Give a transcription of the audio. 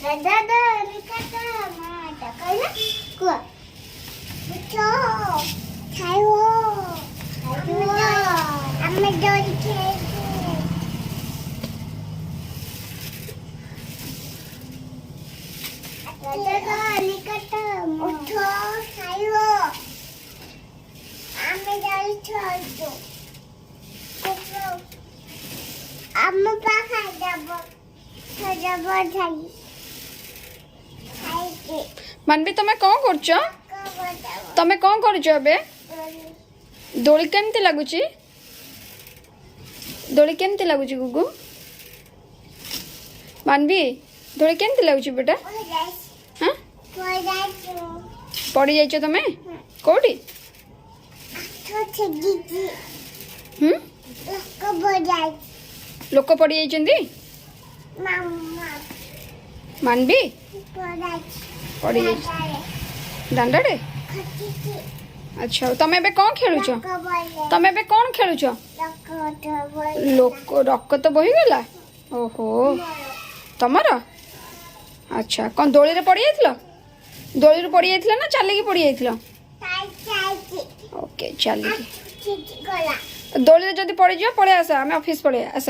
दादा निकाटा माटा कहला कुआ बुचो खाइओ ଆମେ ଦୋଳି ଖେଳିବୁ ଦାଦା ନିକାଟା ଉଠ ଖାଇଓ ଆମେ ଦୋଳି ଖେଳିବୁ ଆମ ପାଖା যাব मानवी तुम कौन कर तुम कौन कर दोली केमती लगुच दोली केमती लगुच गुगु मानवी दोली केमती लगुच बेटा हाँ पड़ी जाइछ तुम कोठी लोक पड़ी जाइछन्ती मानवी पड़ी दांडाड़े अच्छा तुम एबे कौन खेलुछ तुम एबे कौन खेलुछ लोक रक तो बही गला ओहो तमर अच्छा कौन दोली रे पड़ी जाइथिलो दोली रे पड़ी जाइथिलो ना चली की पड़ी जाइथिलो ओके चली दोली रे जदी पड़ी जियो पळे आस आमे ऑफिस पळे आस